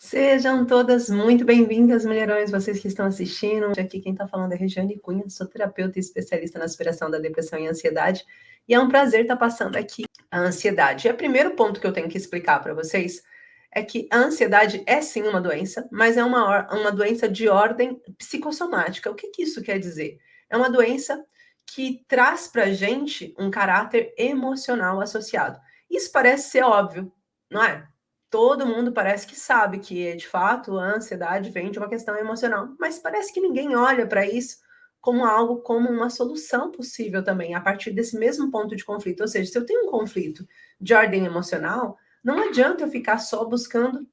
Sejam todas muito bem-vindas, mulherões, vocês que estão assistindo. Aqui quem está falando é Regiane Cunha, sou terapeuta e especialista na superação da depressão e ansiedade. E é um prazer estar passando aqui a ansiedade. E o primeiro ponto que eu tenho que explicar para vocês é que a ansiedade é sim uma doença, mas é uma doença de ordem psicossomática. O que isso quer dizer? É uma doença que traz para a gente um caráter emocional associado. Isso parece ser óbvio, não é? Todo mundo parece que sabe que, de fato, a ansiedade vem de uma questão emocional, mas parece que ninguém olha para isso como algo, como uma solução possível também, a partir desse mesmo ponto de conflito. Ou seja, se eu tenho um conflito de ordem emocional, não adianta eu ficar só buscando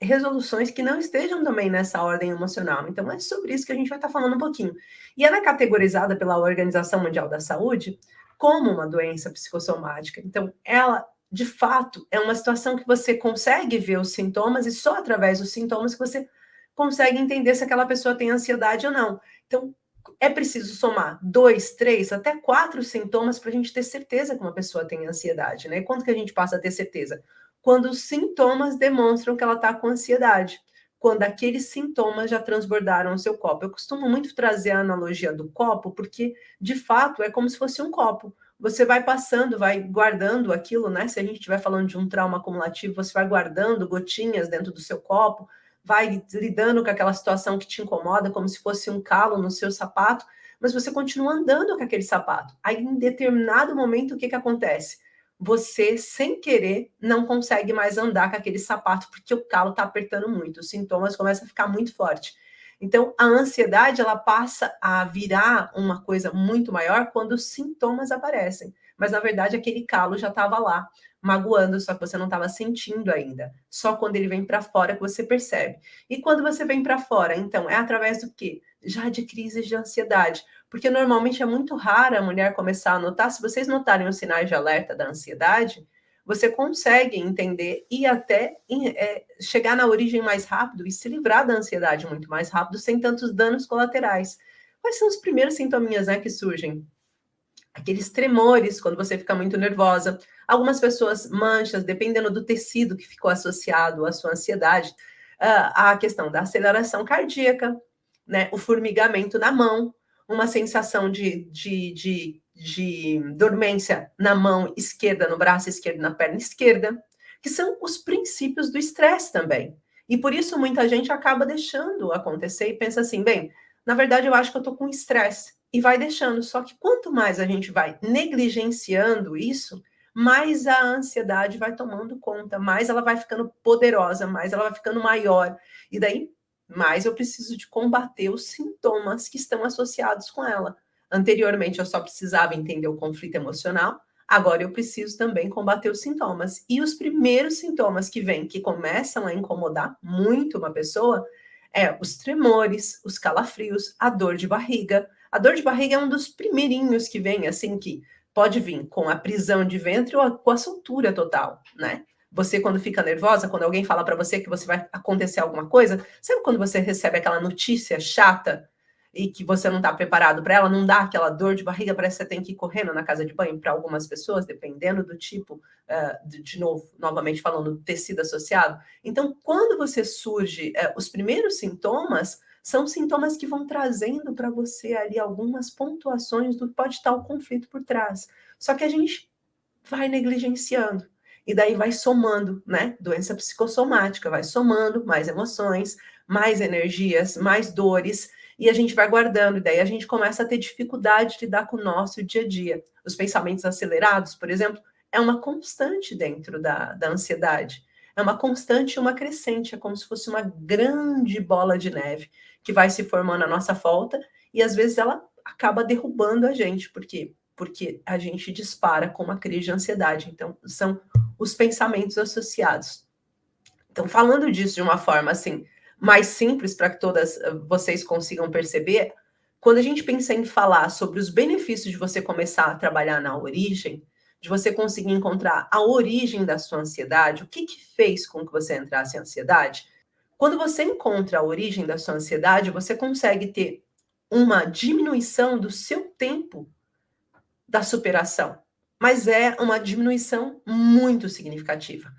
resoluções que não estejam também nessa ordem emocional. Então, é sobre isso que a gente vai estar falando um pouquinho. E ela é categorizada pela Organização Mundial da Saúde como uma doença psicossomática. Então, ela de fato, é uma situação que você consegue ver os sintomas e só através dos sintomas que você consegue entender se aquela pessoa tem ansiedade ou não. Então, é preciso somar 2, 3, até 4 sintomas para a gente ter certeza que uma pessoa tem ansiedade, né? E quando que a gente passa a ter certeza? Quando os sintomas demonstram que ela está com ansiedade. Quando aqueles sintomas já transbordaram o seu copo. Eu costumo muito trazer a analogia do copo, porque, de fato, é como se fosse um copo. Você vai passando, vai guardando aquilo, né? Se a gente estiver falando de um trauma acumulativo, você vai guardando gotinhas dentro do seu copo, vai lidando com aquela situação que te incomoda, como se fosse um calo no seu sapato, mas você continua andando com aquele sapato. Aí, em determinado momento, o que acontece? Você, sem querer, não consegue mais andar com aquele sapato, porque o calo está apertando muito, os sintomas começam a ficar muito fortes. Então, a ansiedade, ela passa a virar uma coisa muito maior quando os sintomas aparecem. Mas, na verdade, aquele calo já estava lá, magoando, só que você não estava sentindo ainda. Só quando ele vem para fora que você percebe. E quando você vem para fora, então, é através do quê? Já de crises de ansiedade. Porque, normalmente, é muito raro a mulher começar a notar. Se vocês notarem os sinais de alerta da ansiedade, você consegue entender e até chegar na origem mais rápido e se livrar da ansiedade muito mais rápido, sem tantos danos colaterais. Quais são os primeiros sintominhas, né, que surgem? Aqueles tremores, quando você fica muito nervosa. Algumas pessoas, manchas, dependendo do tecido que ficou associado à sua ansiedade. A questão da aceleração cardíaca, né, o formigamento na mão, uma sensação de dormência na mão esquerda, no braço esquerdo, na perna esquerda, que são os princípios do estresse também. E por isso muita gente acaba deixando acontecer e pensa assim, bem, na verdade eu acho que eu tô com estresse. E vai deixando. Só que quanto mais a gente vai negligenciando isso, mais a ansiedade vai tomando conta, mais ela vai ficando poderosa, mais ela vai ficando maior. E daí, mais eu preciso de combater os sintomas que estão associados com ela. Anteriormente, eu só precisava entender o conflito emocional, agora eu preciso também combater os sintomas. E os primeiros sintomas que vêm, que começam a incomodar muito uma pessoa, é os tremores, os calafrios, a dor de barriga. A dor de barriga é um dos primeirinhos que vem, assim, que pode vir com a prisão de ventre ou com a soltura total, né? Você, quando fica nervosa, quando alguém fala para você que você vai acontecer alguma coisa, sabe quando você recebe aquela notícia chata e que você não está preparado para ela, não dá aquela dor de barriga, parece que você tem que ir correndo na casa de banho para algumas pessoas, dependendo do tipo, de novo, novamente falando, do tecido associado. Então, quando você surge, os primeiros sintomas são sintomas que vão trazendo para você ali algumas pontuações do que pode estar o conflito por trás. Só que a gente vai negligenciando. E daí vai somando, né? Doença psicossomática, vai somando mais emoções, mais energias, mais dores, e a gente vai guardando, e daí a gente começa a ter dificuldade de lidar com o nosso dia a dia. Os pensamentos acelerados, por exemplo, é uma constante dentro da ansiedade. É uma constante e uma crescente, é como se fosse uma grande bola de neve que vai se formando à nossa volta, e às vezes ela acaba derrubando a gente, porque a gente dispara com uma crise de ansiedade. Então, são os pensamentos associados. Então, falando disso de uma forma assim mais simples para que todas vocês consigam perceber, quando a gente pensa em falar sobre os benefícios de você começar a trabalhar na origem, de você conseguir encontrar a origem da sua ansiedade, o que fez com que você entrasse em ansiedade, quando você encontra a origem da sua ansiedade, você consegue ter uma diminuição do seu tempo da superação, mas é uma diminuição muito significativa.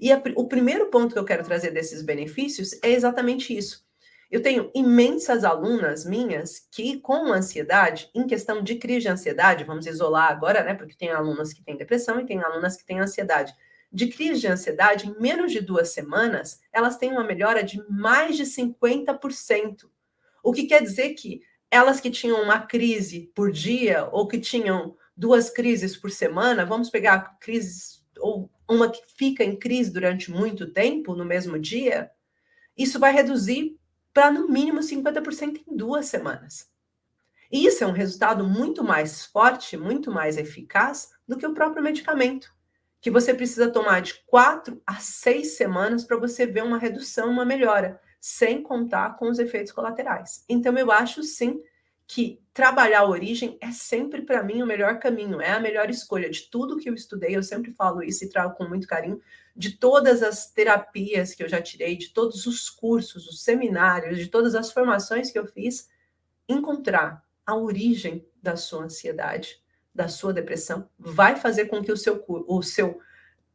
E o primeiro ponto que eu quero trazer desses benefícios é exatamente isso. Eu tenho imensas alunas minhas que, com ansiedade, em questão de crise de ansiedade, vamos isolar agora, né? Porque tem alunas que têm depressão e tem alunas que têm ansiedade. De crise de ansiedade, em menos de 2 semanas, elas têm uma melhora de mais de 50%. O que quer dizer que elas que tinham uma crise por dia ou que tinham 2 crises por semana, vamos pegar crises ou uma que fica em crise durante muito tempo no mesmo dia, isso vai reduzir para no mínimo 50% em 2 semanas. E isso é um resultado muito mais forte, muito mais eficaz do que o próprio medicamento, que você precisa tomar de 4 a 6 semanas para você ver uma redução, uma melhora, sem contar com os efeitos colaterais. Então, eu acho sim que trabalhar a origem é sempre, para mim, o melhor caminho, é a melhor escolha. De tudo que eu estudei, eu sempre falo isso e trago com muito carinho, de todas as terapias que eu já tirei, de todos os cursos, os seminários, de todas as formações que eu fiz, encontrar a origem da sua ansiedade, da sua depressão, vai fazer com que o seu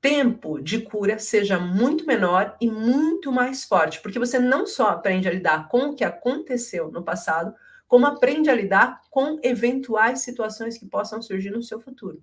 tempo de cura seja muito menor e muito mais forte, porque você não só aprende a lidar com o que aconteceu no passado, como aprende a lidar com eventuais situações que possam surgir no seu futuro.